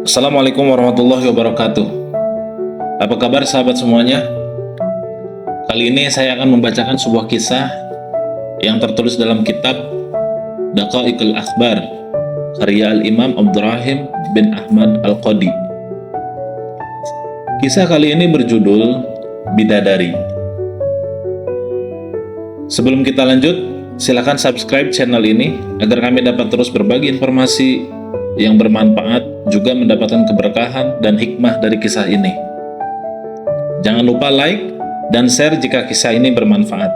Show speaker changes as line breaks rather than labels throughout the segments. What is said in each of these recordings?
Assalamualaikum warahmatullahi wabarakatuh. Apa kabar sahabat semuanya? Kali ini saya akan membacakan sebuah kisah yang tertulis dalam kitab Daqaiqul Akhbar karya Al-Imam Abdurrahim bin Ahmad Al-Qadi. Kisah kali ini berjudul Bidadari. Sebelum kita lanjut, silakan subscribe channel ini agar kami dapat terus berbagi informasi yang bermanfaat, juga mendapatkan keberkahan dan hikmah dari kisah ini. Jangan lupa like dan share jika kisah ini bermanfaat.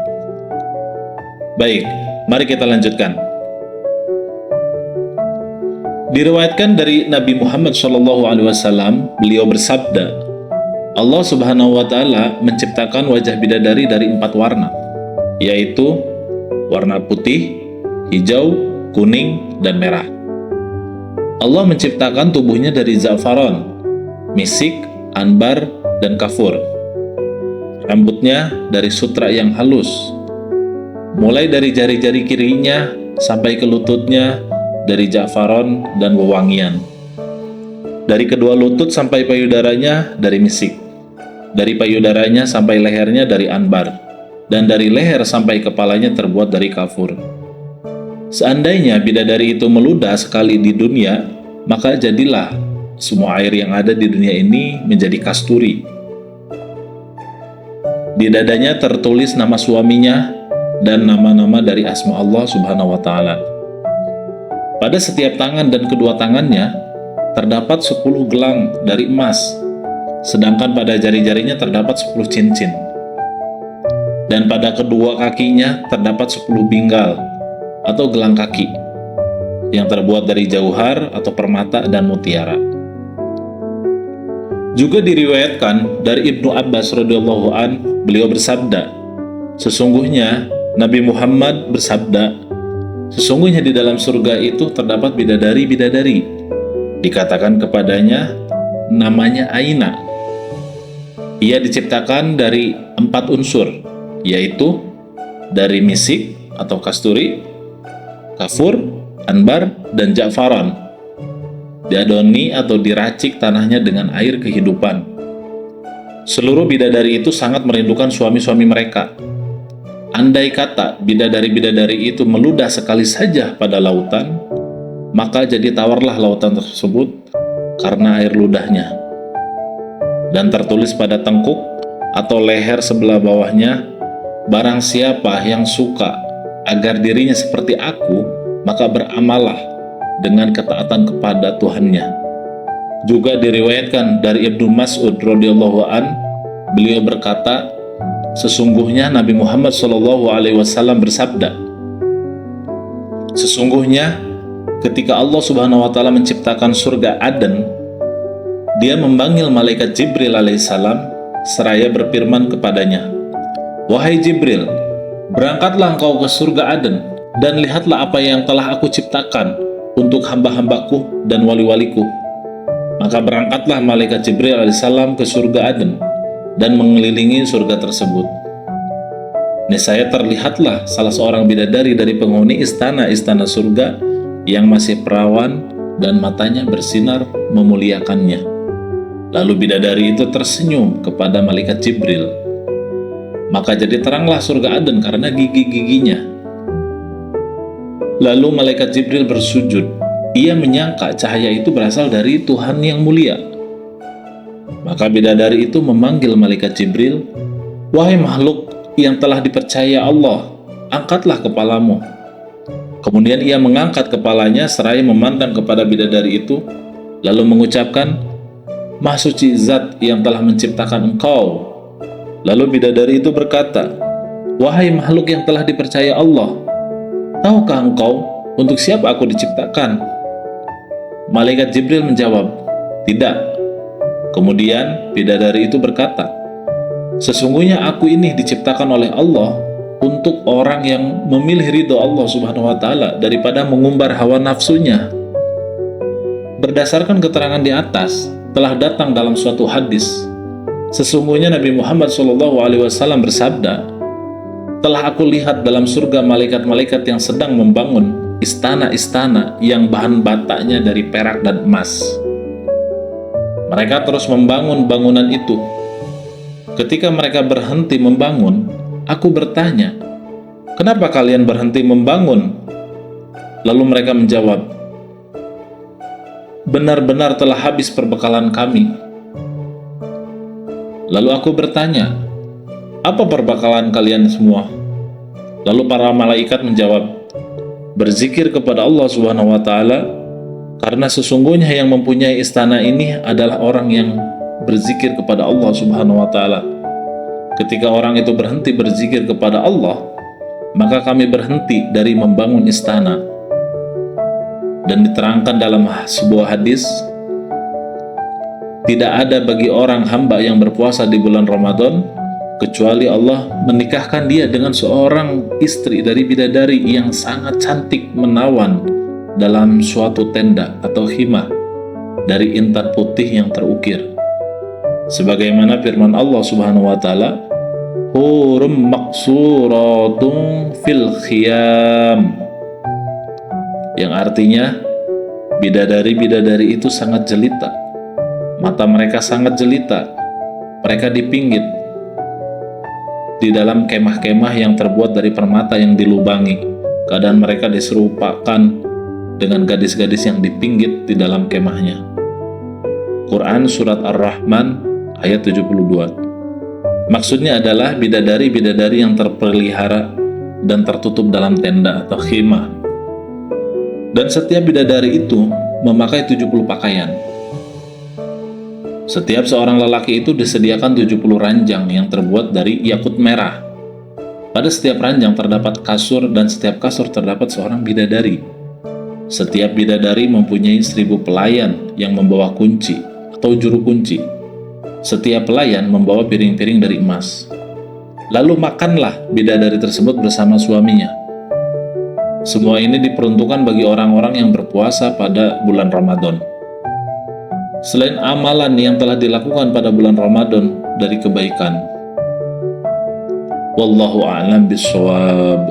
Baik, mari kita lanjutkan. Diriwayatkan dari Nabi Muhammad SAW, beliau bersabda, Allah Subhanahu wa Ta'ala menciptakan wajah bidadari dari 4 warna, yaitu warna putih, hijau, kuning, dan merah. Allah menciptakan tubuhnya dari za'faron, misik, anbar, dan kafur. Rambutnya dari sutra yang halus, mulai dari jari-jari kirinya sampai ke lututnya dari za'faron dan wewangian. Dari kedua lutut sampai payudaranya dari misik, dari payudaranya sampai lehernya dari anbar, dan dari leher sampai kepalanya terbuat dari kafur. Seandainya bidadari itu meludah sekali di dunia, maka jadilah semua air yang ada di dunia ini menjadi kasturi. Di dadanya tertulis nama suaminya dan nama-nama dari asma Allah Subhanahu wa Ta'ala. Pada setiap tangan dan kedua tangannya terdapat 10 gelang dari emas, sedangkan pada jari-jarinya terdapat 10 cincin. Dan pada kedua kakinya terdapat 10 binggal atau gelang kaki yang terbuat dari jauhar atau permata dan mutiara. Juga diriwayatkan dari Ibnu Abbas radhiyallahu an, beliau bersabda, sesungguhnya Nabi Muhammad bersabda, sesungguhnya di dalam surga itu terdapat bidadari-bidadari. Dikatakan kepadanya, namanya Aina. Ia diciptakan dari 4 unsur, yaitu dari misik atau kasturi, kafur, anbar, dan za'faron. Diadoni atau diracik tanahnya dengan air kehidupan. Seluruh bidadari itu sangat merindukan suami-suami mereka. Andai kata bidadari-bidadari itu meludah sekali saja pada lautan, maka jadi tawarlah lautan tersebut karena air ludahnya. Dan tertulis pada tengkuk atau leher sebelah bawahnya, barang siapa yang suka agar dirinya seperti aku, maka beramallah dengan ketaatan kepada Tuhannya. Juga diriwayatkan dari Ibnu Mas'ud radhiyallahu an, beliau berkata, sesungguhnya Nabi Muhammad SAW bersabda, sesungguhnya ketika Allah Subhanahu wa Ta'ala menciptakan surga Aden, Dia memanggil malaikat Jibril alaihissalam seraya berfirman kepadanya, wahai Jibril, berangkatlah engkau ke surga Aden dan lihatlah apa yang telah aku ciptakan untuk hamba-hambaku dan wali-waliku. Maka berangkatlah malaikat Jibril alaihissalam ke surga Aden dan mengelilingi surga tersebut. Niscaya terlihatlah salah seorang bidadari dari penghuni istana-istana surga yang masih perawan dan matanya bersinar memuliakannya. Lalu bidadari itu tersenyum kepada malaikat Jibril. Maka jadi teranglah surga Aden karena gigi-giginya. Lalu malaikat Jibril bersujud. Ia menyangka cahaya itu berasal dari Tuhan yang mulia. Maka bidadari itu memanggil malaikat Jibril, wahai makhluk yang telah dipercaya Allah, angkatlah kepalamu. Kemudian ia mengangkat kepalanya seraya memandang kepada bidadari itu, lalu mengucapkan, Maha suci zat yang telah menciptakan engkau. Lalu bidadari itu berkata, wahai makhluk yang telah dipercaya Allah, tahukah engkau untuk siapa aku diciptakan? Malaikat Jibril menjawab, tidak. Kemudian bidadari itu berkata, sesungguhnya aku ini diciptakan oleh Allah untuk orang yang memilih ridho Allah Subhanahu wa Ta'ala daripada mengumbar hawa nafsunya. Berdasarkan keterangan di atas, telah datang dalam suatu hadis, sesungguhnya Nabi Muhammad SAW bersabda, telah aku lihat dalam surga malaikat-malaikat yang sedang membangun istana-istana yang bahan batanya dari perak dan emas. Mereka terus membangun bangunan itu. Ketika mereka berhenti membangun, aku bertanya, "Kenapa kalian berhenti membangun?" Lalu mereka menjawab, "Benar-benar telah habis perbekalan kami." Lalu aku bertanya, "Apa perbekalan kalian semua?" Lalu para malaikat menjawab, "Berzikir kepada Allah Subhanahu wa Ta'ala, karena sesungguhnya yang mempunyai istana ini adalah orang yang berzikir kepada Allah Subhanahu wa Ta'ala. Ketika orang itu berhenti berzikir kepada Allah, maka kami berhenti dari membangun istana." Dan diterangkan dalam sebuah hadis, tidak ada bagi orang hamba yang berpuasa di bulan Ramadan kecuali Allah menikahkan dia dengan seorang istri dari bidadari yang sangat cantik menawan dalam suatu tenda atau khimah dari intan putih yang terukir. Sebagaimana firman Allah Subhanahu wa Ta'ala, "Hurum maqsuratun fil khiyam," yang artinya bidadari-bidadari itu sangat jelita. Mata mereka sangat jelita. Mereka dipinggit di dalam kemah-kemah yang terbuat dari permata yang dilubangi. Keadaan mereka diserupakan dengan gadis-gadis yang dipinggit di dalam kemahnya. Quran Surat Ar-Rahman ayat 72. Maksudnya adalah bidadari-bidadari yang terpelihara dan tertutup dalam tenda atau khimah. Dan setiap bidadari itu memakai 70 pakaian. Setiap seorang lelaki itu disediakan 70 ranjang yang terbuat dari yakut merah. Pada setiap ranjang terdapat kasur dan setiap kasur terdapat seorang bidadari. Setiap bidadari mempunyai 1000 pelayan yang membawa kunci atau juru kunci. Setiap pelayan membawa piring-piring dari emas. Lalu makanlah bidadari tersebut bersama suaminya. Semua ini diperuntukkan bagi orang-orang yang berpuasa pada bulan Ramadan. Selain amalan yang telah dilakukan pada bulan Ramadan dari kebaikan. Wallahu a'lam bishawab.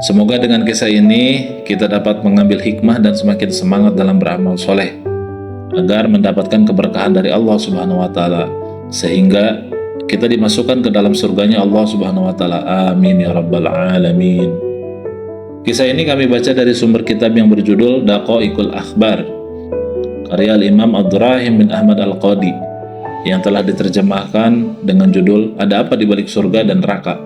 Semoga dengan kisah ini kita dapat mengambil hikmah dan semakin semangat dalam beramal soleh agar mendapatkan keberkahan dari Allah Subhanahu wa Ta'ala, sehingga kita dimasukkan ke dalam surganya Allah Subhanahu wa Ta'ala. Amin ya rabbal alamin. Kisah ini kami baca dari sumber kitab yang berjudul Daqaiqul Akhbar, karya Imam Abdurrahim bin Ahmad Al-Qadi, yang telah diterjemahkan dengan judul Ada Apa di Balik Surga dan Neraka.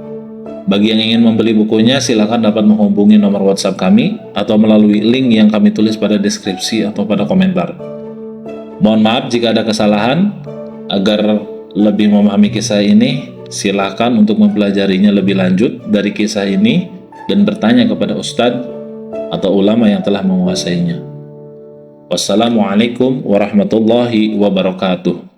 Bagi yang ingin membeli bukunya, silakan dapat menghubungi nomor WhatsApp kami atau melalui link yang kami tulis pada deskripsi atau pada komentar. Mohon maaf jika ada kesalahan. Agar lebih memahami kisah ini, silakan untuk mempelajarinya lebih lanjut dari kisah ini dan bertanya kepada ustadz atau ulama yang telah menguasainya. Wassalamualaikum warahmatullahi wabarakatuh.